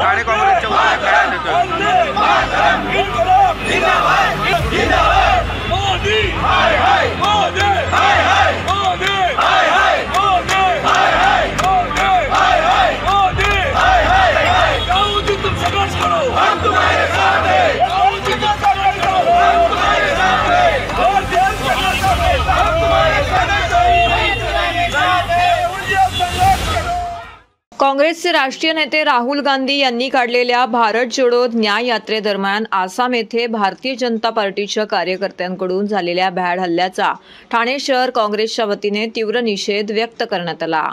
ठाणे काँग्रेसच्या वतीने काँग्रेसचे राष्ट्रीय नेते राहुल गांधी यांनी काढलेल्या भारत जोडो न्याय यात्रेदरम्यान आसाम येथे भारतीय जनता पार्टीच्या कार्यकर्त्यांकडून झालेल्या भ्याड हल्ल्याचा ठाणे शहर काँग्रेसच्या वतीने तीव्र निषेध व्यक्त करण्यात आला।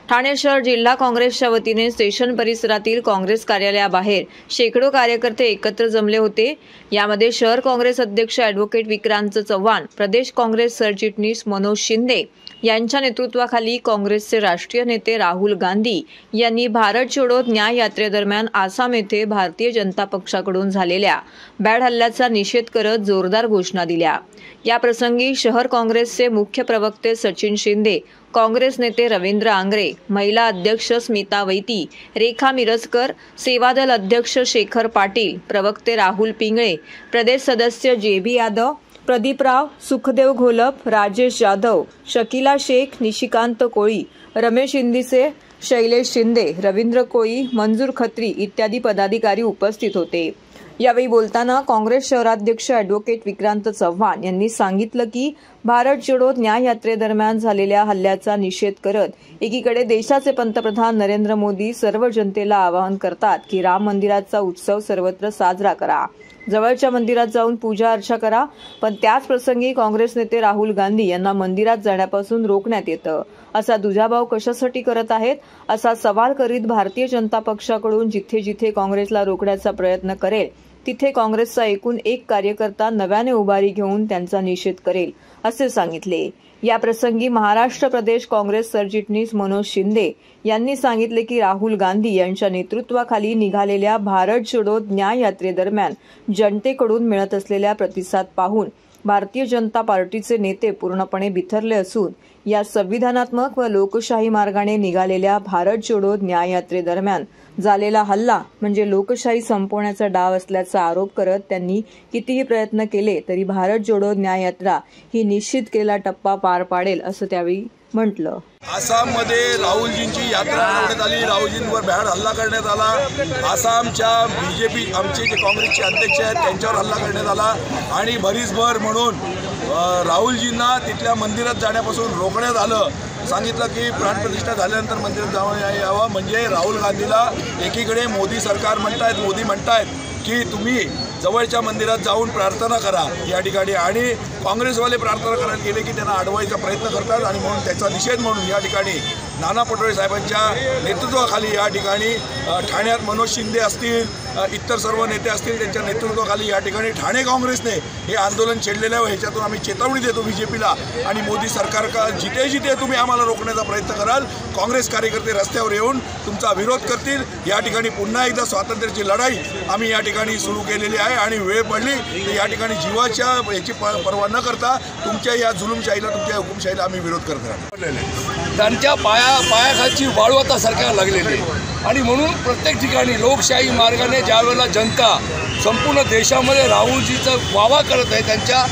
ठाणे शहर जिल्हा काँग्रेसच्या वतीने स्टेशन परिसरातील काँग्रेस कार्यालयाबाहेर शेकडो कार्यकर्ते एकत्र जमले होते। यामध्ये शहर काँग्रेस अध्यक्ष ॲडव्होकेट विक्रांत चव्हाण, प्रदेश काँग्रेस सरचिटणीस मनोज शिंदे यांच्या नेतृत्वाखाली काँग्रेसचे राष्ट्रीय नेते राहुल गांधी यांनी भारत जोडो न्याय यात्रेदरम्यान आसाम येथे भारतीय जनता पक्षाकडून झालेल्या भ्याड हल्ल्याचा निषेध करत जोरदार घोषणा दिल्या। या प्रसंगी शहर काँग्रेसचे मुख्य प्रवक्ते सचिन शिंदे, काँग्रेस नेते रवींद्र आंग्रे, महिला अध्यक्ष स्मिता वैती, रेखा मिरजकर, सेवादल अध्यक्ष शेखर पाटील, प्रवक्ते राहुल पिंगळे, प्रदेश सदस्य जे.बी. यादव, प्रदीपराव, सुखदेव घोलप, राजेश यादव, शकीला शेख, निशिकांत कोळी, रमेश इंदिसे, शैलेश शिंदे, रवींद्र कोळी, मंजूर खत्री इत्यादी पदाधिकारी उपस्थित होते। यावेळी बोलताना काँग्रेस शहराध्यक्ष ॲडव्होकेट विक्रांत चव्हाण यांनी सांगितलं की भारत जोडो न्याय यात्रेदरम्यान झालेल्या हल्ल्याचा निषेध करत एकीकडे देशाचे पंतप्रधान नरेंद्र मोदी सर्व जनतेला आवाहन करतात की राम मंदिराचा उत्सव सर्वत्र साजरा करा, जवळच्या मंदिरात जाऊन पूजा अर्चा करा, पण त्याच प्रसंगी काँग्रेस नेते राहुल गांधी यांना मंदिरात जाण्यापासून रोखण्यात येतं। असा दुजाभाव कशासाठी करत आहेत असा सवाल करीत भारतीय जनता पक्षाकडून जिथे जिथे काँग्रेसला रोखण्याचा प्रयत्न करेल तिथे काँग्रेसचा एकूण एक कार्यकर्ता नव्याने उभारी घेऊन त्यांचा निषेध करेल असे सांगितले। या प्रसंगी महाराष्ट्र प्रदेश काँग्रेस सरचिटणीस मनोज शिंदे यांनी सांगितले की राहुल गांधी यांच्या नेतृत्वाखाली निघालेल्या भारत जोडो न्याय यात्रेदरम्यान जनतेकडून मिळत असलेल्या प्रतिसाद पाहून भारतीय जनता पार्टीचे नेते पूर्णपणे बिथरले असून या संविधानात्मक व लोकशाही मार्गाने निघालेल्या भारत जोडो न्याय यात्रेदरम्यान झालेला हल्ला म्हणजे लोकशाही संपवण्याचा डाव असल्याचा आरोप करत त्यांनी कितीही प्रयत्न केले तरी भारत जोडो न्याय यात्रा ही निश्चित केलेला टप्पा पार पाडेल असं त्यावेळी म्हटलं। आसाममध्ये राहुलजींची यात्रा करण्यात आली, राहुलजींवर भ्याड हल्ला करण्यात आला। आसामच्या बीजेपी आमचे जे काँग्रेसचे अध्यक्ष आहेत त्यांच्यावर हल्ला करण्यात आला आणि भरीसभर म्हणून राहुलजींना तिथल्या मंदिरात जाण्यापासून रोखण्यात आलं। सांगितलं की प्राणप्रतिष्ठा झाल्यानंतर मंदिरात जावं यावं म्हणजे राहुल गांधीला एकीकडे मोदी सरकार म्हणतायत, मोदी म्हणतायत की तुम्ही जवळच्या मंदिरात जाऊन प्रार्थना करा या ठिकाणी आणि काँग्रेसवाले प्रार्थना करायला गेले की त्यांना अडवायचा प्रयत्न करतात आणि म्हणून त्याचा निषेध म्हणून या ठिकाणी नाना पटोले साहेबांच्या नेतृत्वाखाली या ठिकाणी ठाण्यात मनोज शिंदे असतील, इतर सर्व नेते असतील त्यांच्या नेतृत्वाखाली या ठिकाणी ठाणे काँग्रेसने हे आंदोलन छेडलेलं आहे। ह्याच्यातून आम्ही चेतावणी देतो बीजेपीला आणि मोदी सरकार का जिथे जिथे तुम्ही आम्हाला रोखण्याचा प्रयत्न कराल काँग्रेस कार्यकर्ते रस्त्यावर येऊन तुमचा विरोध करतील। या ठिकाणी पुन्हा एकदा स्वातंत्र्याची लढाई आम्ही या ठिकाणी सुरू केलेली आहे आणि वेळ पडली तर या ठिकाणी जीवाच्या याची पर्वा न करता तुमच्या या जुलूमशाहीला, तुमच्या हुकुमशाहीला आम्ही विरोध करत राहणार। त्यांच्या पायाखालची वाळू आता सरकारला लागलेली आणि म्हणून प्रत्येक ठिकाणी लोकशाही मार्गाने ज्यावेळेला जनता संपूर्ण देशामध्ये राहुलजीचा वावा करत आहे, त्यांच्या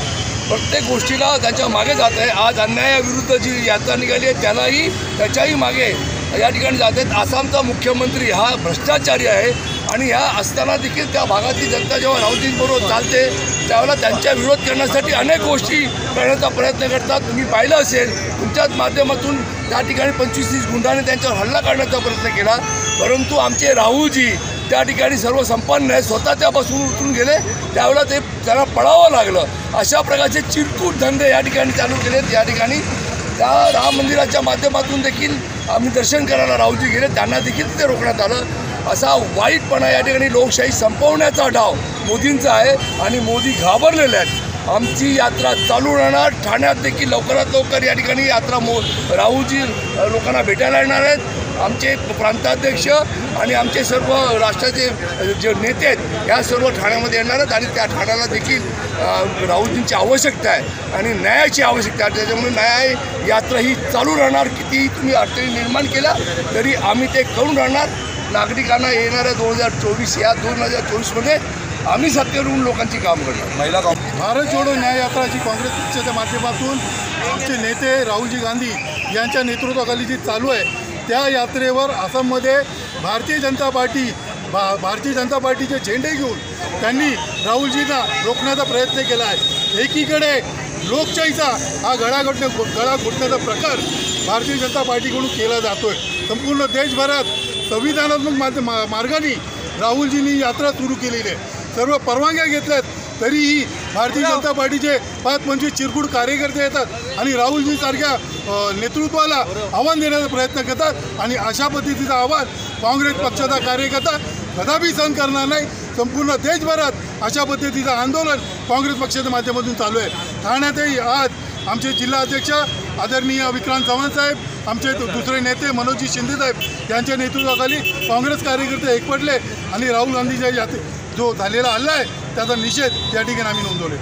प्रत्येक गोष्टीला त्यांच्या मागे जात आहे। आज अन्यायाविरुद्ध जी यात्रा निघाली आहे त्यालाही त्याच्याही मागे या ठिकाणी जात आहेत। आसामचा मुख्यमंत्री हा भ्रष्टाचारी आहे आणि ह्या असताना देखील त्या भागातली जनता जेव्हा राहुलजींबरोबर चालते त्यावेळेला त्यांच्या विरोध करण्यासाठी अनेक गोष्टी करण्याचा प्रयत्न करतात। तुम्ही पाहिलं असेल तुमच्याच माध्यमातून त्या ठिकाणी 25-30 गुंडांनी त्यांच्यावर हल्ला करण्याचा प्रयत्न केला, परंतु आमचे राहुलजी त्या ठिकाणी सर्व संपन्न आहे, स्वतः त्यापासून उतरून गेले, त्यावेळेला ते त्यांना पळावं लागलं। अशा प्रकारचे चिरकुट धंदे या ठिकाणी चालू केलेत। या ठिकाणी त्या राम मंदिराच्या माध्यमातून देखील आम्ही दर्शन करायला राहुलजी गेले, त्यांना देखील ते रोखण्यात आलं। असा वाईटपणा या ठिकाणी लोकशाही संपवण्याचा डाव मोदींचा आहे आणि मोदी घाबरलेले आहेत। आमची यात्रा चालू राहणार। ठाण्यात देखील लवकरात लवकर या ठिकाणी यात्रा राहुलजी लोकांना भेटायला येणार आहेत। आमचे प्रांताध्यक्ष आणि आमचे सर्व राष्ट्राचे जे नेते आहेत ह्या सर्व ठाण्यामध्ये येणार आहेत आणि त्या ठाण्याला देखील राहुलजींची आवश्यकता आहे आणि न्यायाची आवश्यकता आहे। त्याच्यामुळे न्याय यात्रा ही चालू राहणार। कितीही तुम्ही अडचणी निर्माण केल्या तरी आम्ही ते करून राहणार। नागरिकांना येणाऱ्या 2024 या 2024मध्ये आम्ही सत्तेवर येऊन लोकांची काम करणार. महिला काँग्रेस भारत जोडो न्याय यात्रा जी काँग्रेस पक्षाच्या माध्यमातून आमचे नेते राहुलजी गांधी यांच्या नेतृत्वाखाली जी चालू आहे, त्या यात्रेवर आसाममध्ये भारतीय जनता पार्टीचे झेंडे घेऊन त्यांनी राहुलजींना रोखण्याचा प्रयत्न केला आहे. एकीकडे लोकशाहीचा हा गळा घोटण्याचा प्रकार भारतीय जनता पार्टीकडून केला जातोय. संपूर्ण देशभरात संविधानात्मक मार्गाने राहुलजींनी यात्रा सुरू केलेली आहे. सर्व परवानग्या घेतल्यात तरीही भारतीय जनता पार्टीचे 5-25 चिरकुट कार्यकर्ते येतात आणि राहुलजींसारख्या नेतृत्वाला आव्हान देण्याचा प्रयत्न करतात आणि अशा पद्धतीचं आव्हान काँग्रेस पक्षाचा कार्यकर्ता कदापि सहन करणार नाही. संपूर्ण देशभरात अशा पद्धतीचं आंदोलन काँग्रेस पक्षाच्या माध्यमातून चालू आहे. ठाण्यातही आज आमचे जिल्हाध्यक्ष आदरणीय विक्रांत चव्हाण साहेब, आमचे दुसरे नेते मनोजी शिंदे साहेब यांच्या नेतृत्वाखाली काँग्रेस कार्यकर्ते एकवटले आणि राहुल गांधीच्या जो झालेला हल्ला आहे त्याचा निषेध या ठिकाणी आम्ही नोंदवले.